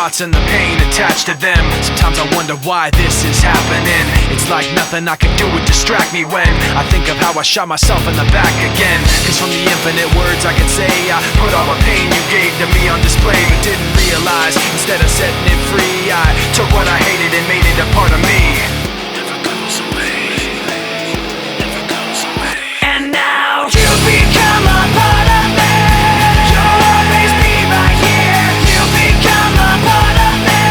thoughts and the pain attached to them. Sometimes I wonder why this is happening. It's like nothing I can do would distract me when I think of how I shot myself in the back again. Cause from the infinite words I can say, I put all the pain you gave to me on display, but didn't realize instead of setting it free, I took what I hated and made it a part of me. Never goes away, never goes away. And now you become a part of me. You'll always be right here. You become a part of me.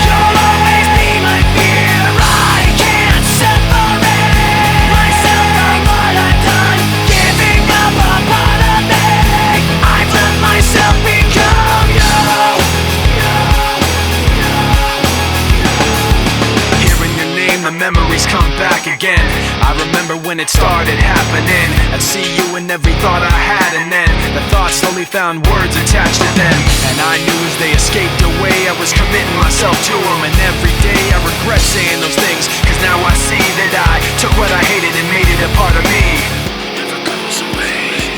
You'll always be my fear. I can't separate myself from what I've done. Giving up a part of me. I've let myself become you. Hearing your name, the memories come back again. I remember when it started happening. I'd see you in every thought I had, and then the thoughts slowly found words attached to them. And I knew as they escaped away, I was committing myself to them. And every day I regret saying those things, cause now I see that I took what I hated and made it a part of me. Never goes away,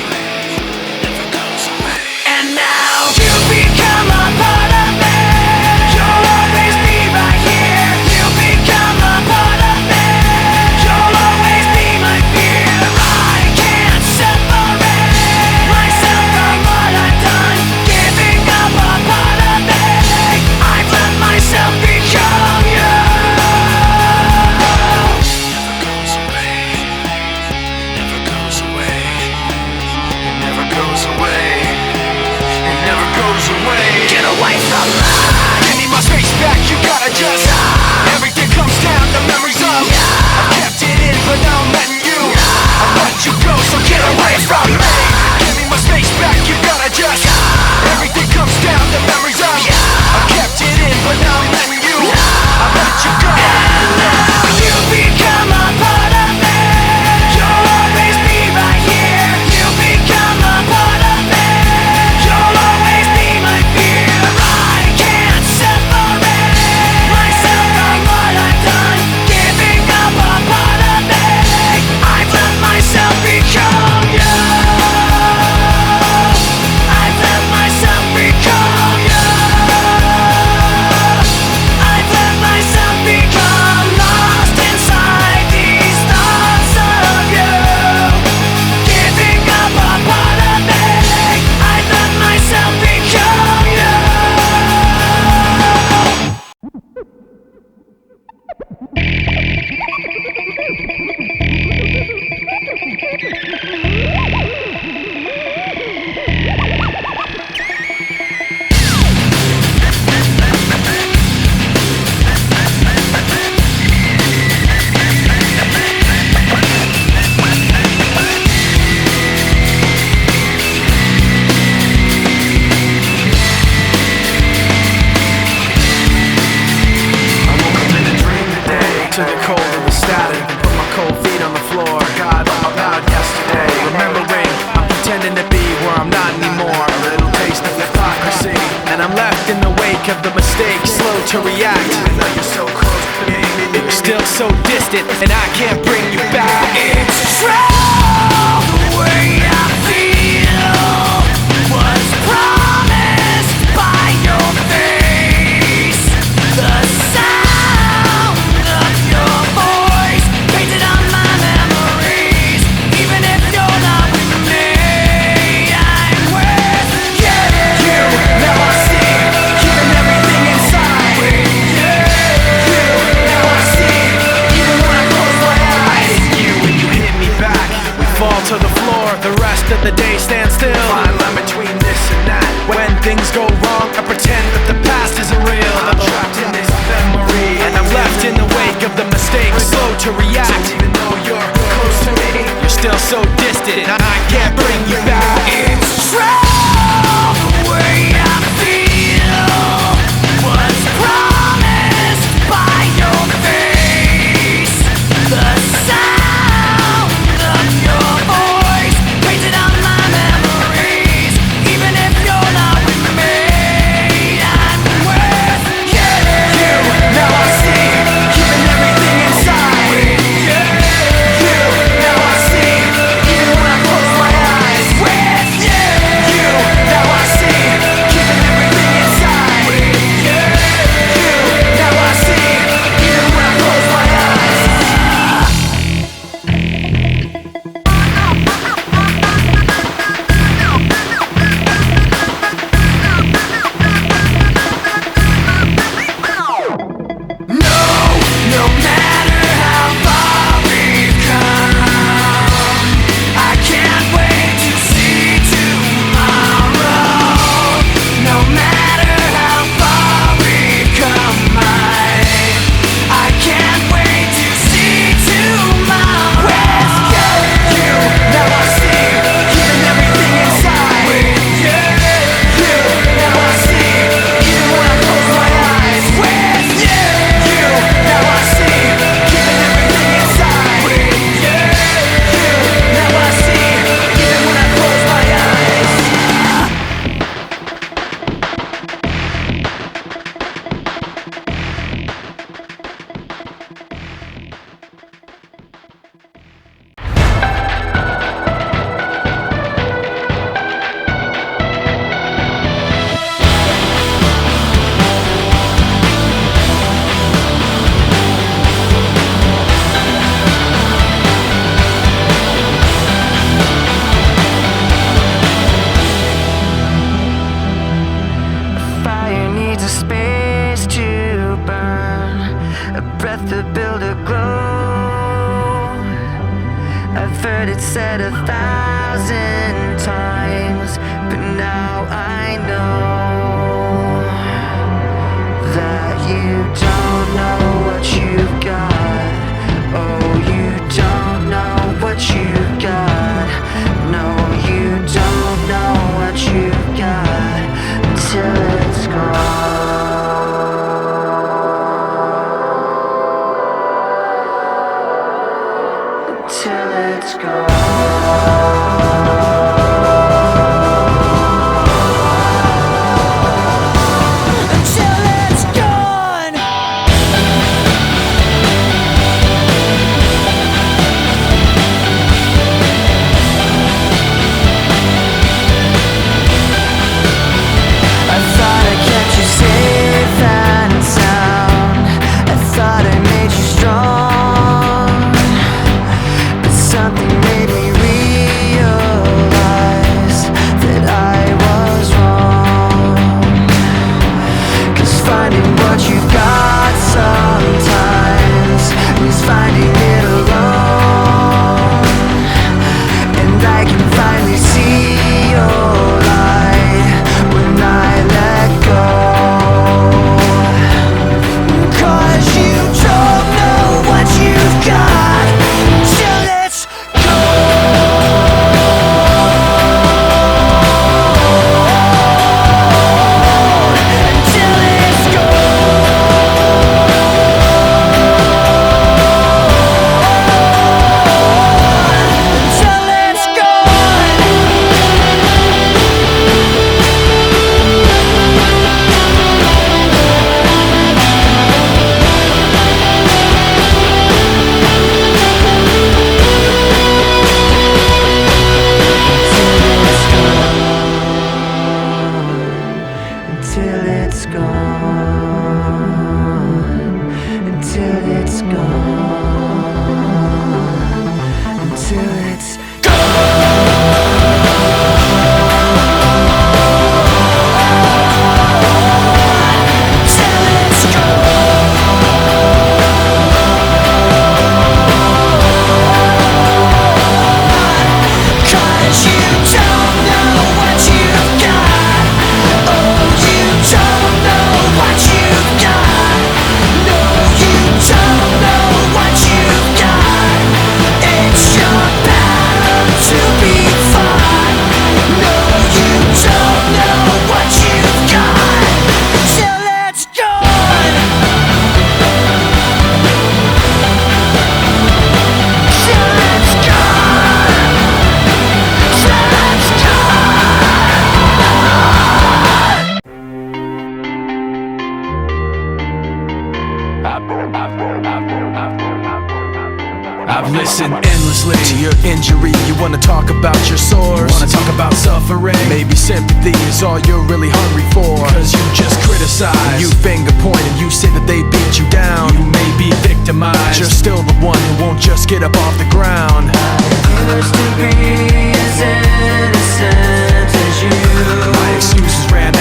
never goes away. And now you become a part of me. You'll always be right here. You become a part of me. You'll always be my fear. I can't separate myself from what I've done. Giving up a part of me. I've let myself become you. Never goes away, never goes away, it never goes away, it never goes away. Get away from me. Give me my space back, you gotta just everything comes down, the memories of I kept it in, but now I'm letting you I let you go, so get away from me. Give me my space back, you gotta just everything comes down, the memories of I kept it in, but now I'm letting you I let you go. And now you become a part of me. You'll always be right here. You become a part of me. You'll always be my fear. I can't separate myself from what I've done. Giving up a part of me. I've let myself become you. I've let myself become you. I've let myself become lost inside these thoughts of you. Giving up a part of me. I've let myself become you. To the cold of the static, put my cold feet on the floor. God, I'm about yesterday. Remembering, I'm pretending to be where I'm not anymore. A little taste of hypocrisy, and I'm left in the wake of the mistake, slow to react. Even though you're so close to me, you're still so distant, and I can't bring you back. It's true, the way I feel was promised by your face. The sound of your voice painted on my memories. Even if you're not with me, I'm with you. Now I see, keeping everything inside. You, now I see, even when I close my eyes. You, when you hit me back, we fall to the floor. The rest of the day stand still. Fine line between this and that. When things go wrong, I pretend that the past isn't real. I'm trapped in this memory, and I'm left in the wake of the mistakes, slow to react. So even though you're close to me, you're still so distant, I can't bring you back. It's true, the way I feel was promised by your face. The sound of your voice painted on my memories. Even if you're not with me, I'm with you. Now I see, keeping everything inside. You, now I see, even when I close my eyes. heard it said 1,000 times, but now I know that you don't know what you've got. Oh, you don't know what you've got. No, you don't know what you've got until it's gone. Until it's gone. Until it's gone, until it's gone, until it's I've listened endlessly to your injury. You wanna talk about your sores, wanna talk about suffering. Maybe sympathy is all you're really hungry for, cause you just criticize, you finger point, and you say that they beat you down. You may be victimized, you're still the one who won't just get up off the ground. used to be as innocent as you. My excuses ran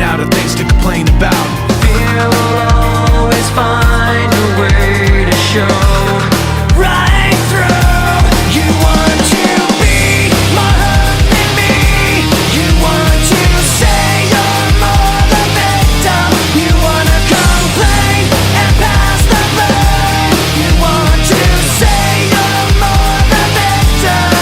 out of things to complain about. Fear will always find a way to show right through. You want to be more hurt than me. You want to say you're more the victim. You wanna complain and pass the blame. You want to say you're more the victim.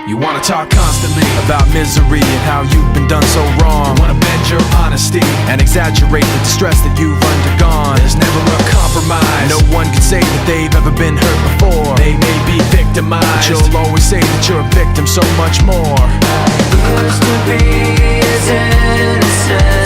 You wanna talk constantly about misery and how you've been done so wrong. You wanna bend your honesty and exaggerate the distress that you've undergone. There's never a compromise. No one can say that they've ever been hurt before. They may be victimized, but you'll always say that you're a victim so much more. Used to be as innocent